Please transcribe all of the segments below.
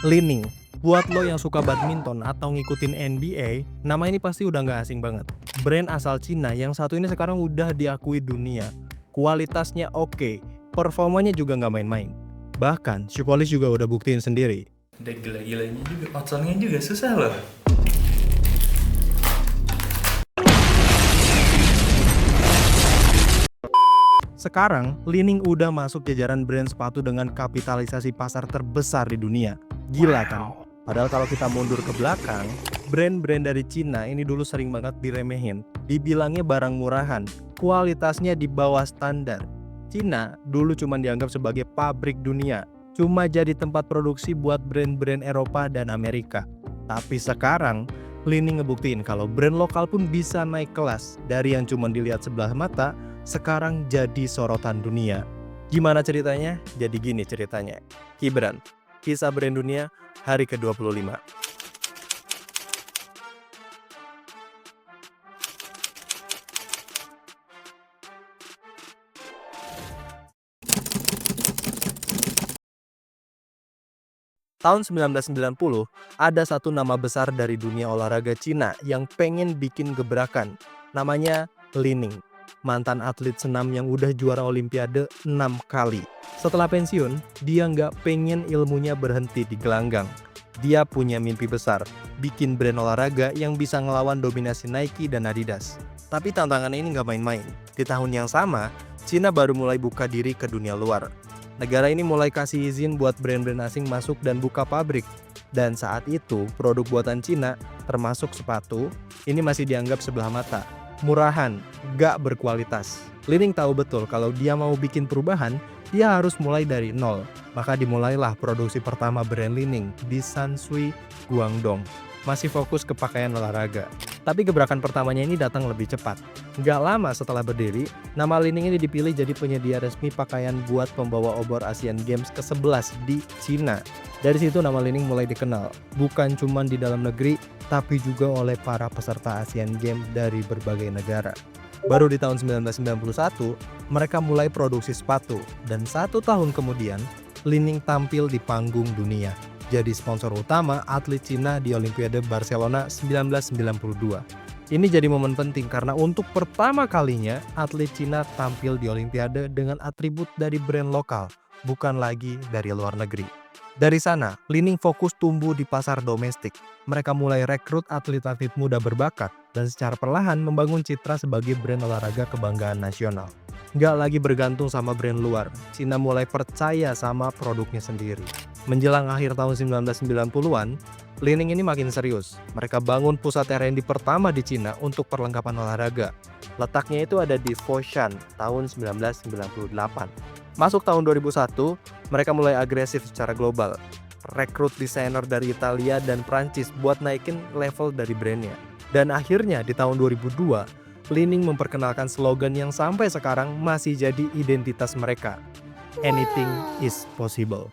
Li-Ning. Buat lo yang suka badminton atau ngikutin NBA, nama ini pasti udah nggak asing banget. Brand asal Cina yang satu ini sekarang udah diakui dunia. Kualitasnya oke, performanya juga nggak main-main. Bahkan, Shukolis juga udah buktiin sendiri. Udah gila-gilanya juga, outsongnya juga susah loh. Sekarang, Li-Ning udah masuk jajaran brand sepatu dengan kapitalisasi pasar terbesar di dunia. Gila kan? Padahal kalau kita mundur ke belakang, brand-brand dari Cina ini dulu sering banget diremehin. Dibilangnya barang murahan, kualitasnya di bawah standar. Cina dulu cuma dianggap sebagai pabrik dunia, cuma jadi tempat produksi buat brand-brand Eropa dan Amerika. Tapi sekarang, Li-Ning ngebuktiin kalau brand lokal pun bisa naik kelas. Dari yang cuma dilihat sebelah mata, sekarang jadi sorotan dunia. Gimana ceritanya? Jadi gini ceritanya. Kibran, kisah brand dunia, hari ke-25. Tahun 1990, ada satu nama besar dari dunia olahraga Cina yang pengen bikin gebrakan. Namanya Li-Ning, mantan atlet senam yang udah juara olimpiade 6 kali. Setelah pensiun, dia nggak pengen ilmunya berhenti di gelanggang. Dia punya mimpi besar, bikin brand olahraga yang bisa ngelawan dominasi Nike dan Adidas. Tapi tantangannya ini nggak main-main. Di tahun yang sama, Cina baru mulai buka diri ke dunia luar. Negara ini mulai kasih izin buat brand-brand asing masuk dan buka pabrik. Dan saat itu, produk buatan Cina, termasuk sepatu, ini masih dianggap sebelah mata. Murahan, gak berkualitas. Li-Ning tahu betul kalau dia mau bikin perubahan, dia harus mulai dari nol. Maka dimulailah produksi pertama brand Li-Ning di Shanshui, Guangdong. Masih fokus ke pakaian olahraga. Tapi gebrakan pertamanya ini datang lebih cepat. Gak lama setelah berdiri, nama Li-Ning ini dipilih jadi penyedia resmi pakaian buat pembawa obor Asian Games ke-11 di Cina. Dari situ nama Li-Ning mulai dikenal, bukan cuma di dalam negeri, tapi juga oleh para peserta Asian Games dari berbagai negara. Baru di tahun 1991, mereka mulai produksi sepatu, dan 1 tahun kemudian, Li-Ning tampil di panggung dunia. Jadi sponsor utama atlet Cina di Olimpiade Barcelona 1992. Ini jadi momen penting karena untuk pertama kalinya atlet Cina tampil di Olimpiade dengan atribut dari brand lokal, bukan lagi dari luar negeri. Dari sana, Li-Ning fokus tumbuh di pasar domestik. Mereka mulai rekrut atlet-atlet muda berbakat dan secara perlahan membangun citra sebagai brand olahraga kebanggaan nasional. Nggak lagi bergantung sama brand luar, Cina mulai percaya sama produknya sendiri. Menjelang akhir tahun 1990-an, Li-Ning ini makin serius. Mereka bangun pusat R&D pertama di Cina untuk perlengkapan olahraga. Letaknya itu ada di Foshan tahun 1998. Masuk tahun 2001, mereka mulai agresif secara global. Rekrut desainer dari Italia dan Prancis buat naikin level dari brandnya. Dan akhirnya di tahun 2002, Li-Ning memperkenalkan slogan yang sampai sekarang masih jadi identitas mereka. Anything is possible.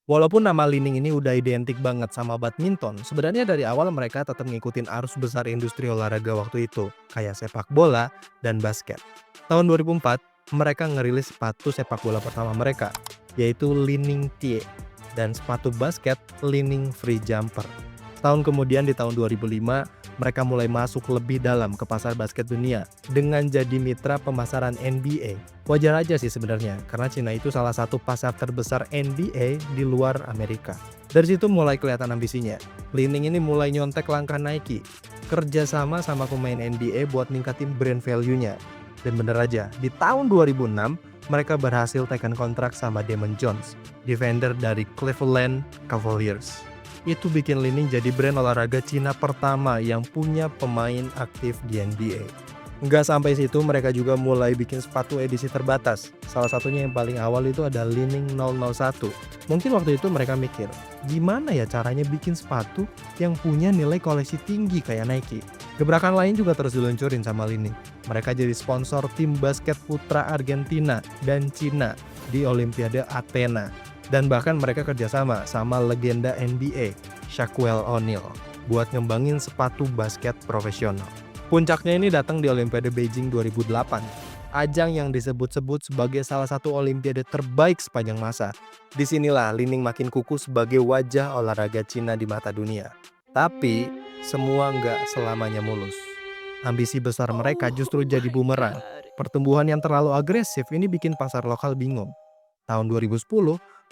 Walaupun nama Li-Ning ini udah identik banget sama badminton, sebenarnya dari awal mereka tetap ngikutin arus besar industri olahraga waktu itu, kayak sepak bola dan basket. Tahun 2004, mereka ngerilis sepatu sepak bola pertama mereka, yaitu Li-Ning Tie, dan sepatu basket Li-Ning Free Jumper. Tahun kemudian di tahun 2005, mereka mulai masuk lebih dalam ke pasar basket dunia dengan jadi mitra pemasaran NBA. Wajar aja sih sebenarnya, karena Cina itu salah satu pasar terbesar NBA di luar Amerika. Dari situ mulai kelihatan ambisinya. Li-Ning ini mulai nyontek langkah Nike, kerjasama sama pemain NBA buat ningkatin brand value-nya. Dan bener aja, di tahun 2006, mereka berhasil tekan kontrak sama Damon Jones, defender dari Cleveland Cavaliers. Itu bikin Li-Ning jadi brand olahraga Cina pertama yang punya pemain aktif di NBA. Nggak sampai situ, mereka juga mulai bikin sepatu edisi terbatas. Salah satunya yang paling awal itu ada Li-Ning 001. Mungkin waktu itu mereka mikir, gimana ya caranya bikin sepatu yang punya nilai koleksi tinggi kayak Nike. Gebrakan lain juga terus diluncurin sama Li-Ning. Mereka jadi sponsor tim basket putra Argentina dan Cina di Olimpiade Athena. Dan bahkan mereka kerjasama sama legenda NBA, Shaquille O'Neal, buat ngembangin sepatu basket profesional. Puncaknya ini datang di Olimpiade Beijing 2008. ajang yang disebut-sebut sebagai salah satu olimpiade terbaik sepanjang masa. Disinilah Li Ning makin kukuh sebagai wajah olahraga Cina di mata dunia. Tapi, semua nggak selamanya mulus. Ambisi besar mereka justru jadi bumerang. Pertumbuhan yang terlalu agresif ini bikin pasar lokal bingung. Tahun 2010,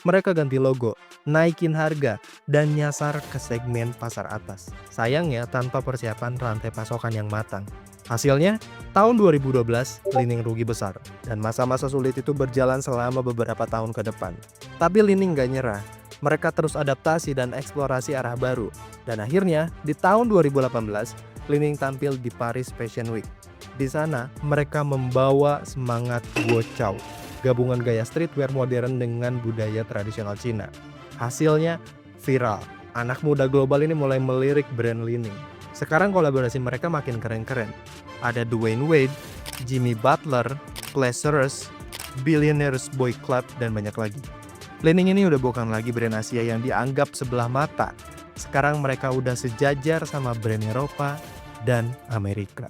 mereka ganti logo, naikin harga, dan nyasar ke segmen pasar atas. Sayangnya tanpa persiapan rantai pasokan yang matang. Hasilnya, tahun 2012, Li Ning rugi besar, dan masa-masa sulit itu berjalan selama beberapa tahun ke depan. Tapi Li Ning gak nyerah, mereka terus adaptasi dan eksplorasi arah baru. Dan akhirnya, di tahun 2018, Li Ning tampil di Paris Fashion Week. Di sana, mereka membawa semangat Guochao, gabungan gaya streetwear modern dengan budaya tradisional Cina. Hasilnya viral. Anak muda global ini mulai melirik brand Li Ning. Sekarang kolaborasi mereka makin keren-keren. Ada Dwayne Wade, Jimmy Butler, Blazers, Billionaires Boy Club, dan banyak lagi. Li Ning ini udah bukan lagi brand Asia yang dianggap sebelah mata. Sekarang mereka udah sejajar sama brand Eropa dan Amerika.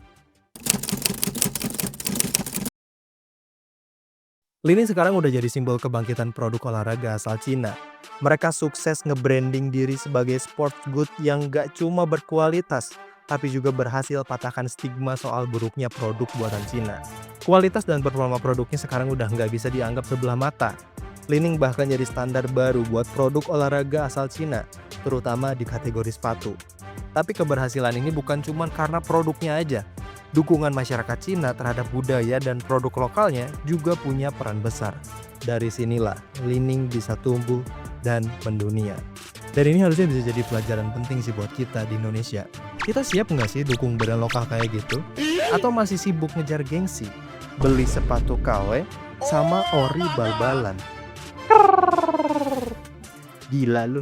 Li Ning sekarang udah jadi simbol kebangkitan produk olahraga asal Cina. Mereka sukses nge-branding diri sebagai sports good yang gak cuma berkualitas, tapi juga berhasil patahkan stigma soal buruknya produk buatan Cina. Kualitas dan performa produknya sekarang udah nggak bisa dianggap sebelah mata. Li Ning bahkan jadi standar baru buat produk olahraga asal Cina, terutama di kategori sepatu. Tapi keberhasilan ini bukan cuma karena produknya aja. Dukungan masyarakat Cina terhadap budaya dan produk lokalnya juga punya peran besar. Dari sinilah Li Ning bisa tumbuh dan mendunia. Dan ini harusnya bisa jadi pelajaran penting sih buat kita di Indonesia. Kita siap nggak sih dukung brand lokal kayak gitu? Atau masih sibuk ngejar gengsi? Beli sepatu KW sama ori bal-balan? Gila lu.